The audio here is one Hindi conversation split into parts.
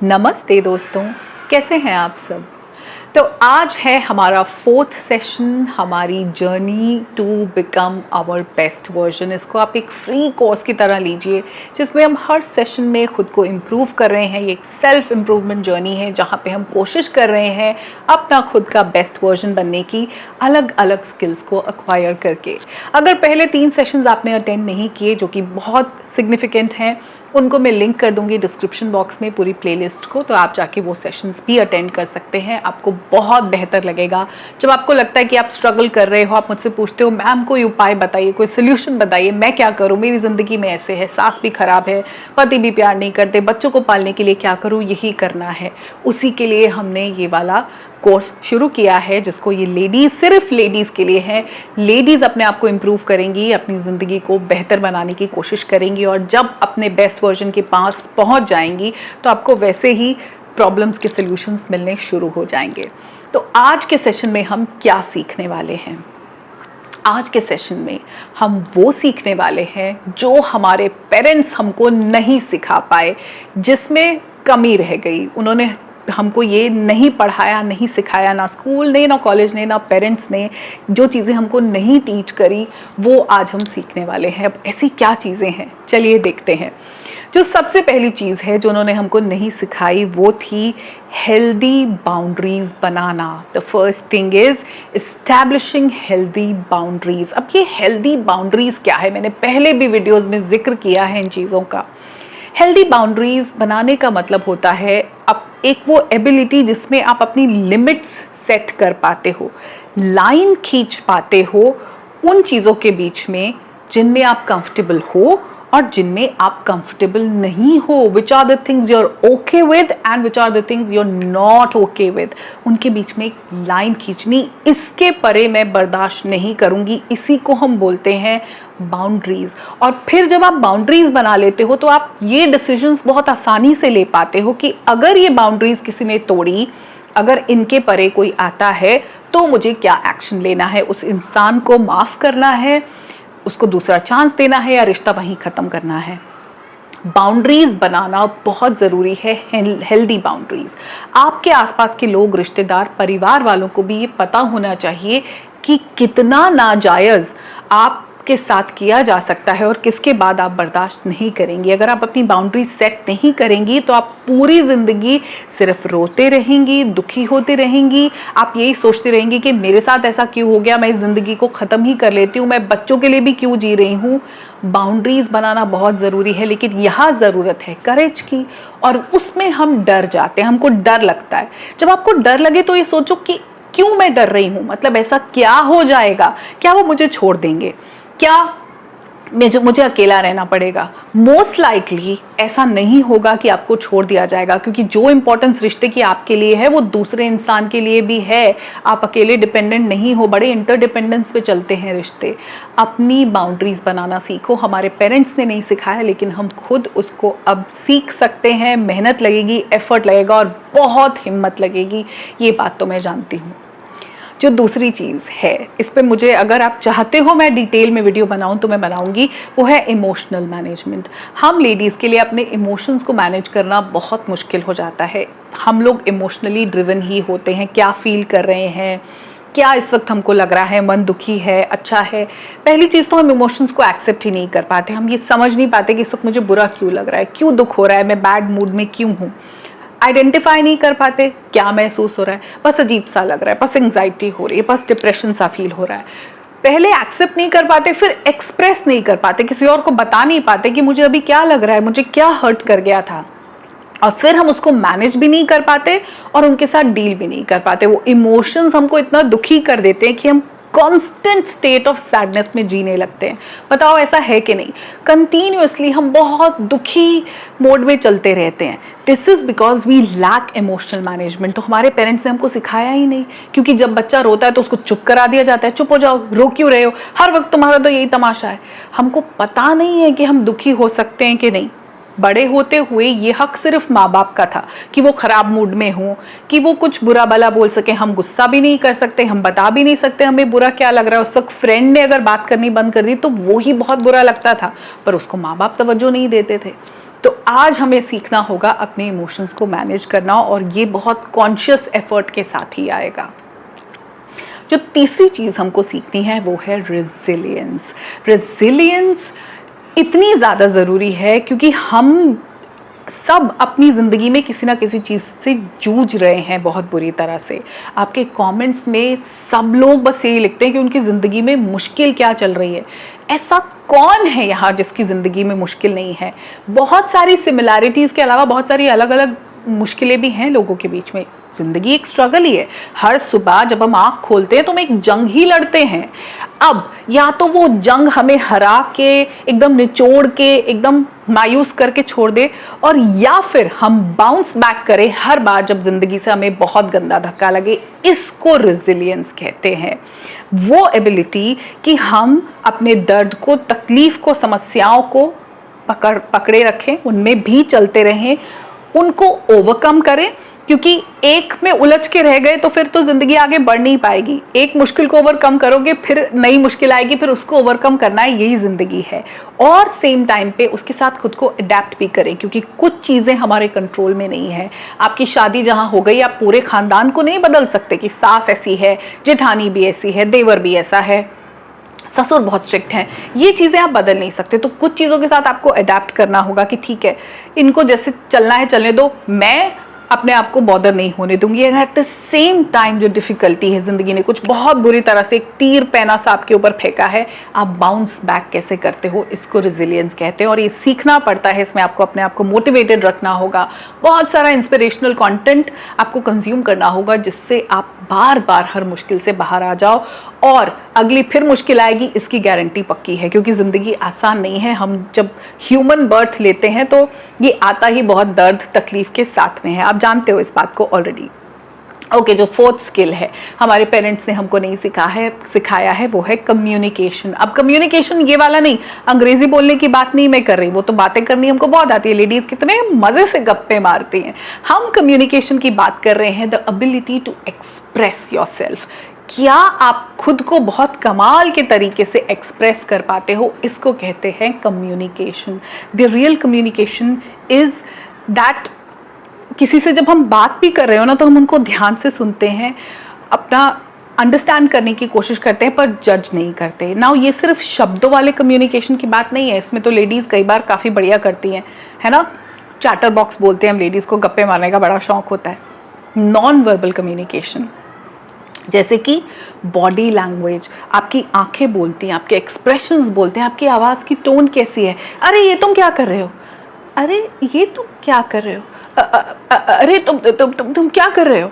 नमस्ते दोस्तों, कैसे हैं आप सब। तो आज है हमारा 4th सेशन, हमारी journey to become our best version. इसको आप एक फ्री कोर्स की तरह लीजिए जिसमें हम हर सेशन में खुद को इम्प्रूव कर रहे हैं। ये एक सेल्फ इम्प्रूवमेंट जर्नी है जहाँ पे हम कोशिश कर रहे हैं अपना खुद का बेस्ट वर्जन बनने की, अलग अलग स्किल्स को एक्वायर करके। अगर पहले 3 सेशंस आपने अटेंड नहीं किए जो कि बहुत सिग्निफिकेंट हैं, उनको मैं लिंक कर दूंगी डिस्क्रिप्शन बॉक्स में पूरी प्लेलिस्ट को, तो आप जाके वो सेशंस भी अटेंड कर सकते हैं। आपको बहुत बेहतर लगेगा। जब आपको लगता है कि आप स्ट्रगल कर रहे हो, आप मुझसे पूछते हो मैम कोई उपाय बताइए, कोई सोल्यूशन बताइए, मैं क्या करूं, मेरी ज़िंदगी में ऐसे है, सास भी खराब है, पति भी प्यार नहीं करते, बच्चों को पालने के लिए क्या करूँ, यही करना है। उसी के लिए हमने ये वाला कोर्स शुरू किया है जिसको ये लेडीज़, सिर्फ लेडीज़ के लिए है। लेडीज़ अपने आप को इम्प्रूव करेंगी, अपनी ज़िंदगी को बेहतर बनाने की कोशिश करेंगी और जब अपने बेस्ट वर्जन के पास पहुंच जाएंगी तो आपको वैसे ही प्रॉब्लम्स के सल्यूशंस मिलने शुरू हो जाएंगे। तो आज के सेशन में हम क्या सीखने वाले हैं? आज के सेशन में हम वो सीखने वाले हैं जो हमारे पेरेंट्स हमको नहीं सिखा पाए, जिसमें कमी रह गई। उन्होंने हमको ये नहीं पढ़ाया, नहीं सिखाया, ना स्कूल ने, ना कॉलेज ने, ना पेरेंट्स ने। जो चीज़ें हमको नहीं टीच करी वो आज हम सीखने वाले हैं। अब ऐसी क्या चीज़ें हैं, चलिए देखते हैं। जो सबसे पहली चीज़ है जो उन्होंने हमको नहीं सिखाई वो थी healthy boundaries banana. The first thing is establishing healthy boundaries. अब ये हेल्दी बाउंड्रीज क्या है, मैंने पहले भी वीडियोस में जिक्र किया है इन चीज़ों का। हेल्दी बाउंड्रीज बनाने का मतलब होता है अब एक वो एबिलिटी जिसमें आप अपनी लिमिट्स सेट कर पाते हो, लाइन खींच पाते हो उन चीज़ों के बीच में जिनमें आप कंफर्टेबल हो और जिनमें आप कंफर्टेबल नहीं हो। Which are the things you are okay with and which are the things you are not okay with, उनके बीच में एक लाइन खींचनी। इसके परे मैं बर्दाश्त नहीं करूँगी, इसी को हम बोलते हैं बाउंड्रीज। और फिर जब आप बाउंड्रीज बना लेते हो तो आप ये डिसीजंस बहुत आसानी से ले पाते हो कि अगर ये बाउंड्रीज किसी ने तोड़ी, अगर इनके परे कोई आता है तो मुझे क्या एक्शन लेना है। उस इंसान को माफ़ करना है, उसको दूसरा चांस देना है, या रिश्ता वहीं ख़त्म करना है। बाउंड्रीज बनाना बहुत ज़रूरी है, हेल्दी बाउंड्रीज। आपके आसपास के लोग, रिश्तेदार, परिवार वालों को भी ये पता होना चाहिए कि कितना नाजायज़ आपके साथ किया जा सकता है और किसके बाद आप बर्दाश्त नहीं करेंगी। अगर आप अपनी बाउंड्री सेट नहीं करेंगी तो आप पूरी ज़िंदगी सिर्फ रोते रहेंगी, दुखी होती रहेंगी। आप यही सोचती रहेंगी कि मेरे साथ ऐसा क्यों हो गया, मैं इस ज़िंदगी को ख़त्म ही कर लेती हूँ, मैं बच्चों के लिए भी क्यों जी रही हूँ। बाउंड्रीज बनाना बहुत ज़रूरी है, लेकिन यहाँ ज़रूरत है करेज की, और उसमें हम डर जाते हैं, हमको डर लगता है। जब आपको डर लगे तो ये सोचो कि क्यों मैं डर रही हूँ, मतलब ऐसा क्या हो जाएगा, क्या वो मुझे छोड़ देंगे, क्या मुझे अकेला रहना पड़ेगा। मोस्ट लाइकली ऐसा नहीं होगा कि आपको छोड़ दिया जाएगा, क्योंकि जो इंपॉर्टेंस रिश्ते की आपके लिए है वो दूसरे इंसान के लिए भी है। आप अकेले डिपेंडेंट नहीं हो, बड़े इंटरडिपेंडेंस पे चलते हैं रिश्ते। अपनी बाउंड्रीज बनाना सीखो। हमारे पेरेंट्स ने नहीं सिखाया, लेकिन हम खुद उसको अब सीख सकते हैं। मेहनत लगेगी, एफर्ट लगेगा और बहुत हिम्मत लगेगी, ये बात तो मैं जानती हूँ। जो दूसरी चीज़ है, इस पे मुझे, अगर आप चाहते हो मैं डिटेल में वीडियो बनाऊं तो मैं बनाऊंगी, वो है इमोशनल मैनेजमेंट। हम लेडीज़ के लिए अपने इमोशंस को मैनेज करना बहुत मुश्किल हो जाता है। हम लोग इमोशनली ड्रिवन ही होते हैं, क्या फील कर रहे हैं, क्या इस वक्त हमको लग रहा है, मन दुखी है, अच्छा है। पहली चीज़ तो हम इमोशंस को एक्सेप्ट ही नहीं कर पाते। हम ये समझ नहीं पाते कि इस वक्त मुझे बुरा क्यों लग रहा है, क्यों दुख हो रहा है, मैं बैड मूड में क्यों हूँ। आइडेंटिफाई नहीं कर पाते क्या महसूस हो रहा है, बस अजीब सा लग रहा है, बस एंग्जाइटी हो रही है, बस डिप्रेशन सा फील हो रहा है। पहले एक्सेप्ट नहीं कर पाते, फिर एक्सप्रेस नहीं कर पाते, किसी और को बता नहीं पाते कि मुझे अभी क्या लग रहा है, मुझे क्या हर्ट कर गया था। और फिर हम उसको मैनेज भी नहीं कर पाते और उनके साथ डील भी नहीं कर पाते। वो इमोशंस हमको इतना दुखी कर देते हैं कि हम कॉन्स्टेंट स्टेट ऑफ सैडनेस में जीने लगते हैं। बताओ ऐसा है कि नहीं? कंटिन्यूअसली हम बहुत दुखी मोड में चलते रहते हैं। This is because we lack emotional management. तो हमारे पेरेंट्स ने हमको सिखाया ही नहीं, क्योंकि जब बच्चा रोता है तो उसको चुप करा दिया जाता है, चुप हो जाओ, रो क्यों रहे हो, हर वक्त तुम्हारा तो यही तमाशा है। हमको पता नहीं है कि हम दुखी हो सकते हैं कि नहीं। बड़े होते हुए ये हक सिर्फ माँ बाप का था कि वो खराब मूड में हो, कि वो कुछ बुरा भला बोल सके। हम गुस्सा भी नहीं कर सकते, हम बता भी नहीं सकते हमें बुरा क्या लग रहा है। उस वक्त फ्रेंड ने अगर बात करनी बंद कर दी तो वो ही बहुत बुरा लगता था, पर उसको माँ बाप तवज्जो नहीं देते थे। तो आज हमें सीखना होगा अपने इमोशंस को मैनेज करना, और ये बहुत कॉन्शियस एफर्ट के साथ ही आएगा। जो तीसरी चीज़ हमको सीखनी है वो है रेजिलियंस। रेजिलियंस इतनी ज़्यादा ज़रूरी है क्योंकि हम सब अपनी ज़िंदगी में किसी ना किसी चीज़ से जूझ रहे हैं बहुत बुरी तरह से। आपके कमेंट्स में सब लोग बस यही लिखते हैं कि उनकी ज़िंदगी में मुश्किल क्या चल रही है। ऐसा कौन है यहाँ जिसकी ज़िंदगी में मुश्किल नहीं है? बहुत सारी सिमिलैरिटीज़ के अलावा बहुत सारी अलग अलग मुश्किलें भी हैं लोगों के बीच में। ज़िंदगी एक स्ट्रगल ही है। हर सुबह जब हम आँख खोलते हैं तो हम एक जंग ही लड़ते हैं। अब या तो वो जंग हमें हरा के एकदम निचोड़ के एकदम मायूस करके छोड़ दे, और या फिर हम बाउंस बैक करें हर बार जब ज़िंदगी से हमें बहुत गंदा धक्का लगे। इसको रेजिलियंस कहते हैं। वो एबिलिटी कि हम अपने दर्द को, तकलीफ को, समस्याओं को पकड़े रखें, उनमें भी चलते रहें, उनको ओवरकम करें। क्योंकि एक में उलझ के रह गए तो फिर तो जिंदगी आगे बढ़ नहीं पाएगी। एक मुश्किल को ओवरकम करोगे, फिर नई मुश्किल आएगी, फिर उसको ओवरकम करना है, यही जिंदगी है। और सेम टाइम पे उसके साथ खुद को अडेप्ट भी करें, क्योंकि कुछ चीजें हमारे कंट्रोल में नहीं है। आपकी शादी जहां हो गई, आप पूरे खानदान को नहीं बदल सकते कि सास ऐसी है, जेठानी भी ऐसी है, देवर भी ऐसा है, ससुर बहुत स्ट्रिक्ट हैं। ये चीज़ें आप बदल नहीं सकते। तो कुछ चीज़ों के साथ आपको अडेप्ट करना होगा कि ठीक है, इनको जैसे चलना है चलने दो, मैं अपने आप को बॉदर नहीं होने दूंगी। And at the same time जो डिफिकल्टी है, ज़िंदगी ने कुछ बहुत बुरी तरह से एक तीर पैना सा आपके ऊपर फेंका है, आप बाउंस बैक कैसे करते हो, इसको रेजिलियंस कहते हैं। और ये सीखना पड़ता है। इसमें आपको अपने आप को मोटिवेटेड रखना होगा, बहुत सारा इंस्पिरेशनल कंटेंट आपको कंज्यूम करना होगा, जिससे आप बार बार हर मुश्किल से बाहर आ जाओ। और अगली फिर मुश्किल आएगी, इसकी गारंटी पक्की है, क्योंकि ज़िंदगी आसान नहीं है। हम जब ह्यूमन बर्थ लेते हैं तो ये आता ही बहुत दर्द तकलीफ के साथ में है। आप जानते हो इस बात को ऑलरेडी। ओके, जो फोर्थ स्किल है, हमारे पेरेंट्स ने हमको नहीं सिखाया है, वो है कम्युनिकेशन। अब कम्युनिकेशन ये वाला नहीं, अंग्रेजी बोलने की बात नहीं मैं कर रही, वो तो बातें करनी हमको बहुत आती है। लेडीज कितने मजे से गप्पे मारती हैं। हम कम्युनिकेशन की बात कर रहे हैं, the ability to express yourself. क्या आप खुद को बहुत कमाल के तरीके से एक्सप्रेस कर पाते हो, इसको कहते हैं communication. The real communication is that किसी से जब हम बात भी कर रहे हो ना, तो हम उनको ध्यान से सुनते हैं, अपना अंडरस्टैंड करने की कोशिश करते हैं, पर जज नहीं करते। नाउ ये सिर्फ शब्दों वाले कम्युनिकेशन की बात नहीं है, इसमें तो लेडीज़ कई बार काफ़ी बढ़िया करती हैं, है ना। चैटर बॉक्स बोलते हैं हम लेडीज़ को, गप्पे मारने का बड़ा शौक होता है। नॉन वर्बल कम्युनिकेशन, जैसे कि बॉडी लैंग्वेज, आपकी आंखें बोलती हैं, आपके एक्सप्रेशंस बोलते हैं, आपकी आवाज़ की टोन कैसी है। अरे ये तुम क्या कर रहे हो, अरे ये तुम क्या कर रहे हो, अरे तुम क्या कर रहे हो।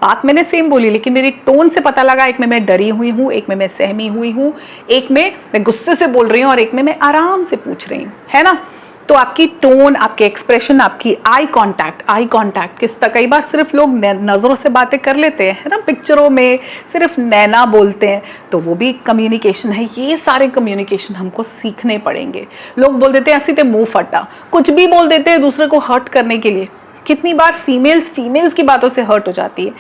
बात मैंने सेम बोली, लेकिन मेरी टोन से पता लगा, एक में मैं डरी हुई हूँ, एक में मैं सहमी हुई हूँ, एक में मैं गुस्से से बोल रही हूँ, और एक में मैं आराम से पूछ रही हूँ, है ना। तो आपकी टोन, आपके एक्सप्रेशन, आपकी आई कांटेक्ट कई बार सिर्फ लोग नज़रों से बातें कर लेते हैं, है ना, पिक्चरों में सिर्फ नैना बोलते हैं, तो वो भी कम्युनिकेशन है। ये सारे कम्युनिकेशन हमको सीखने पड़ेंगे। लोग बोल देते हैं ऐसे ते मुंह फटा, कुछ भी बोल देते हैं दूसरे को हर्ट करने के लिए। कितनी बार फीमेल्स की बातों से हर्ट हो जाती है।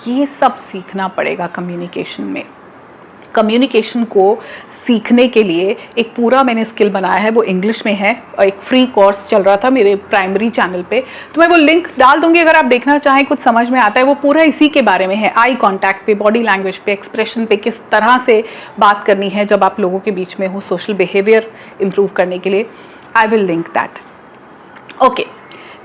ये सब सीखना पड़ेगा कम्युनिकेशन में। कम्युनिकेशन को सीखने के लिए एक पूरा मैंने स्किल बनाया है, वो इंग्लिश में है, और एक फ्री कोर्स चल रहा था मेरे प्राइमरी चैनल पे, तो मैं वो लिंक डाल दूंगी अगर आप देखना चाहें, कुछ समझ में आता है। वो पूरा इसी के बारे में है, आई कांटेक्ट पे, बॉडी लैंग्वेज पे, एक्सप्रेशन पे, किस तरह से बात करनी है जब आप लोगों के बीच में हो, सोशल बिहेवियर इंप्रूव करने के लिए। I will link that. Okay,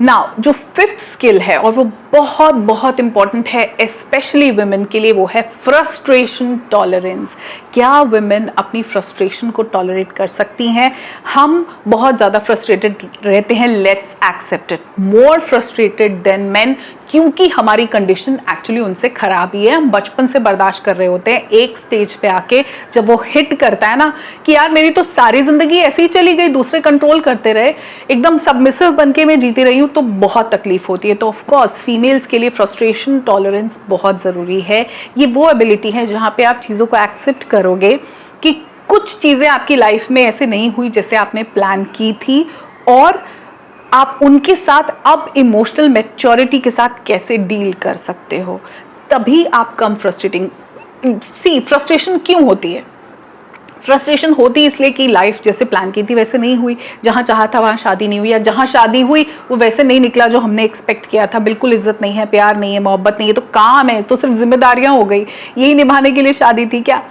now जो फिफ्थ स्किल है, और वो बहुत बहुत इंपॉर्टेंट है स्पेशली वुमेन के लिए, वो है फ्रस्ट्रेशन टॉलरेंस। क्या वुमेन अपनी फ्रस्ट्रेशन को टॉलरेट कर सकती हैं? हम बहुत ज़्यादा फ्रस्ट्रेटेड रहते हैं, let's accept it, more frustrated than men, क्योंकि हमारी कंडीशन एक्चुअली उनसे खराब ही है। हम बचपन से बर्दाश्त कर रहे होते हैं, एक स्टेज पे आके जब वो हिट करता है ना कि यार मेरी तो सारी जिंदगी ऐसे ही चली गई, दूसरे कंट्रोल करते रहे, एकदम सबमिसिव बन के मैं जीती रही हूँ, तो बहुत तकलीफ होती है। तो ऑफकोर्स फीमेल्स के लिए फ्रस्ट्रेशन टॉलरेंस बहुत ज़रूरी है। ये वो एबिलिटी है जहाँ पे आप चीज़ों को एक्सेप्ट करोगे कि कुछ चीज़ें आपकी लाइफ में ऐसे नहीं हुई जैसे आपने प्लान की थी, और आप उनके साथ अब इमोशनल मैच्योरिटी के साथ कैसे डील कर सकते हो, तभी आप कम फ्रस्ट्रेशन क्यों होती है? फ्रस्ट्रेशन होती इसलिए कि लाइफ जैसे प्लान की थी वैसे नहीं हुई, जहाँ चाहा था वहाँ शादी नहीं हुई, या जहाँ शादी हुई वो वैसे नहीं निकला जो हमने एक्सपेक्ट किया था, बिल्कुल इज्जत नहीं है, प्यार नहीं है, मोहब्बत नहीं है, तो काम है, तो सिर्फ जिम्मेदारियां हो गई, यही निभाने के लिए शादी थी क्या?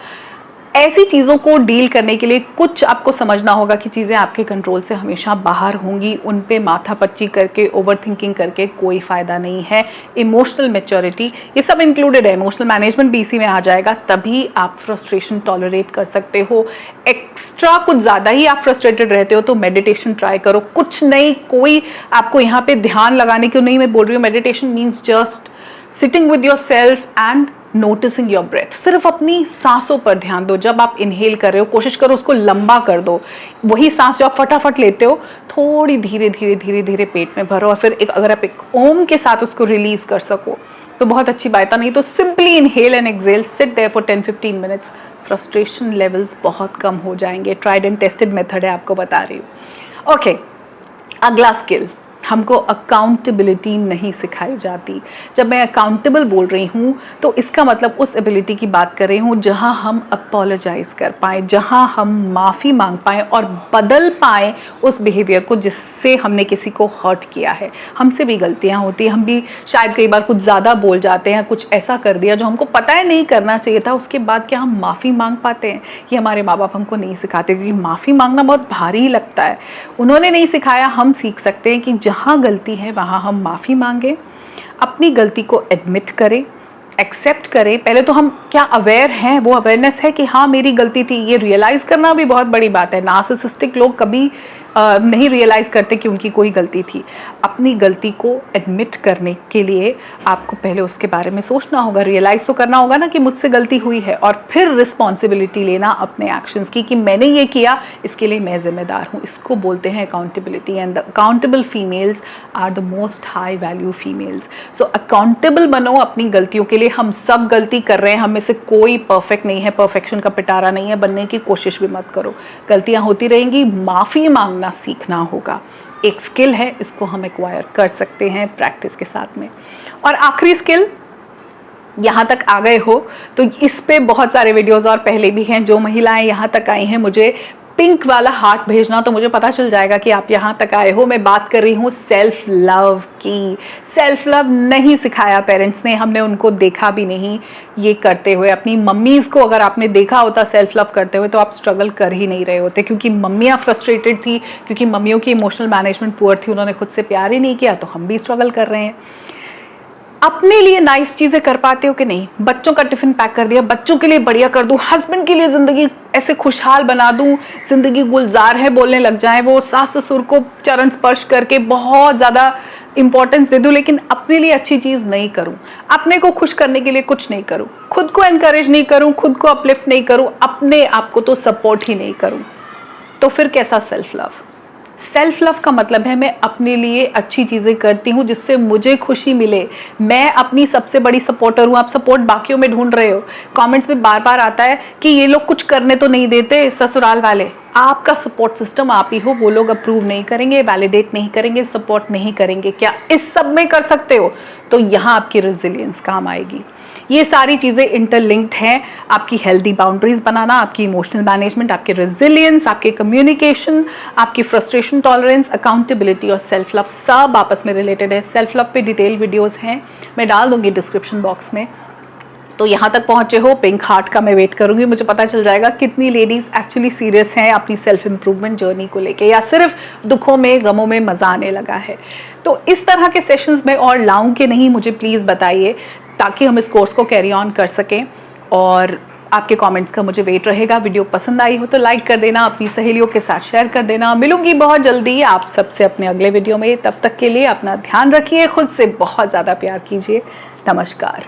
ऐसी चीज़ों को डील करने के लिए कुछ आपको समझना होगा कि चीज़ें आपके कंट्रोल से हमेशा बाहर होंगी, उन पे माथापच्ची करके ओवर थिंकिंग करके कोई फ़ायदा नहीं है। इमोशनल मैच्योरिटी ये सब इंक्लूडेड है, इमोशनल मैनेजमेंट भी इसी में आ जाएगा, तभी आप फ्रस्ट्रेशन टॉलरेट कर सकते हो। एक्स्ट्रा कुछ ज़्यादा ही आप फ्रस्ट्रेटेड रहते हो तो मेडिटेशन ट्राई करो, कुछ नहीं, कोई आपको यहाँ पे ध्यान लगाने क्यों नहीं मैं बोल रही हूँ, meditation means just sitting with yourself and noticing your breath, सिर्फ अपनी सांसों पर ध्यान दो। जब आप इनहेल कर रहे हो कोशिश करो उसको लंबा कर दो, वही सांस जो आप फटाफट लेते हो थोड़ी धीरे धीरे धीरे धीरे पेट में भरो, और फिर अगर आप एक ओम के साथ उसको रिलीज कर सको तो बहुत अच्छी बात है, नहीं तो simply inhale and exhale, sit there for 10-15 minutes, frustration levels बहुत कम हो जाएंगे। ट्राइड एंड टेस्टेड मेथड है, आपको बता रही हूँ। ओके, अगला स्किल, हमको अकाउंटेबिलिटी नहीं सिखाई जाती। जब मैं अकाउंटेबल बोल रही हूँ तो इसका मतलब उस एबिलिटी की बात कर रही हूँ जहाँ हम अपोलोजाइज कर पाएँ, जहाँ हम माफ़ी मांग पाएँ और बदल पाएँ उस बिहेवियर को जिससे हमने किसी को हर्ट किया है। हमसे भी गलतियाँ होती हैं, हम भी शायद कई बार कुछ ज़्यादा बोल जाते हैं, कुछ ऐसा कर दिया जो हमको पता है नहीं करना चाहिए था, उसके बाद क्या हम माफ़ी मांग पाते हैं? ये हमारे माँ बाप हमको नहीं सिखाते, क्योंकि माफ़ी मांगना बहुत भारी लगता है। उन्होंने नहीं सिखाया, हम सीख सकते हैं कि जहाँ गलती है वहाँ हम माफ़ी मांगें, अपनी गलती को एडमिट करें, एक्सेप्ट करें। पहले तो हम क्या अवेयर हैं, वो अवेयरनेस है कि हाँ मेरी गलती थी, ये रियलाइज़ करना भी बहुत बड़ी बात है। नार्सिसिस्टिक लोग कभी नहीं रियलाइज़ करते कि उनकी कोई गलती थी। अपनी गलती को एडमिट करने के लिए आपको पहले उसके बारे में सोचना होगा, रियलाइज़ तो करना होगा ना कि मुझसे गलती हुई है, और फिर रिस्पॉन्सिबिलिटी लेना अपने एक्शंस की कि मैंने ये किया, इसके लिए मैं जिम्मेदार हूँ। इसको बोलते हैं accountability, and the accountable females are the most high value females. So accountable बनो अपनी गलतियों के लिए। हम सब गलती कर रहे हैं, हम में से कोई परफेक्ट नहीं है, परफेक्शन का पिटारा नहीं है, बनने की कोशिश भी मत करो, गलतियाँ होती रहेंगी, माफ़ी मांगना सीखना होगा। एक स्किल है, इसको हम एक्वायर कर सकते हैं प्रैक्टिस के साथ में। और आखिरी स्किल, यहाँ तक आ गए हो तो इस पे बहुत सारे वीडियोस और पहले भी हैं। जो महिलाएं यहाँ तक आई हैं मुझे पिंक वाला हार्ट भेजना तो मुझे पता चल जाएगा कि आप यहाँ तक आए हो। मैं बात कर रही हूँ सेल्फ लव की। सेल्फ लव नहीं सिखाया पेरेंट्स ने, हमने उनको देखा भी नहीं ये करते हुए। अपनी मम्मीज़ को अगर आपने देखा होता सेल्फ लव करते हुए तो आप स्ट्रगल कर ही नहीं रहे होते, क्योंकि मम्मियाँ फ्रस्ट्रेटेड थी, क्योंकि मम्मियों की इमोशनल मैनेजमेंट पुअर थी, उन्होंने खुद से प्यार ही नहीं किया, तो हम भी स्ट्रगल कर रहे हैं। अपने लिए नाइस चीज़ें कर पाते हो कि नहीं? बच्चों का टिफ़िन पैक कर दिया, बच्चों के लिए बढ़िया कर दूँ, हस्बैंड के लिए ज़िंदगी ऐसे खुशहाल बना दूँ, ज़िंदगी गुलजार है बोलने लग जाए, वो सास ससुर को चरण स्पर्श करके बहुत ज़्यादा इंपॉर्टेंस दे दूँ, लेकिन अपने लिए अच्छी चीज़ नहीं करूँ, अपने को खुश करने के लिए कुछ नहीं करूँ, खुद को एनकरेज नहीं करूँ, खुद को अपलिफ्ट नहीं करूँ, अपने आप को तो सपोर्ट ही नहीं करूँ, तो फिर कैसा सेल्फ लव? सेल्फ लव का मतलब है मैं अपने लिए अच्छी चीज़ें करती हूँ जिससे मुझे खुशी मिले। मैं अपनी सबसे बड़ी सपोर्टर हूँ। आप सपोर्ट बाकियों में ढूंढ रहे हो, कमेंट्स में बार बार आता है कि ये लोग कुछ करने तो नहीं देते ससुराल वाले। आपका सपोर्ट सिस्टम आप ही हो, वो लोग अप्रूव नहीं करेंगे, वैलिडेट नहीं करेंगे, सपोर्ट नहीं करेंगे। क्या इस सब में कर सकते हो? तो यहाँ आपकी रेजिलियंस काम आएगी। ये सारी चीज़ें इंटरलिंक्ड हैं। आपकी हेल्दी बाउंड्रीज बनाना, आपकी इमोशनल मैनेजमेंट, आपके रेजिलियंस, आपके कम्युनिकेशन, आपकी फ्रस्ट्रेशन टॉलरेंस, अकाउंटेबिलिटी और सेल्फ लव सब आपस में रिलेटेड है। सेल्फ लव पे डिटेल वीडियोस हैं, मैं डाल दूंगी डिस्क्रिप्शन बॉक्स में। तो यहाँ तक पहुँचे हो, पिंक हार्ट का मैं वेट करूँगी। मुझे पता चल जाएगा कितनी लेडीज़ एक्चुअली सीरियस हैं अपनी सेल्फ इम्प्रूवमेंट जर्नी को लेके, या सिर्फ दुखों में गमों में मज़ा आने लगा है। तो इस तरह के सेशंस में और लाऊं कि नहीं, मुझे प्लीज़ बताइए, ताकि हम इस कोर्स को कैरी ऑन कर सकें। और आपके कमेंट्स का मुझे वेट रहेगा। वीडियो पसंद आई हो तो लाइक कर देना, अपनी सहेलियों के साथ शेयर कर देना। मिलूंगी बहुत जल्दी आप सबसे अपने अगले वीडियो में। तब तक के लिए अपना ध्यान रखिए, खुद से बहुत ज़्यादा प्यार कीजिए। नमस्कार।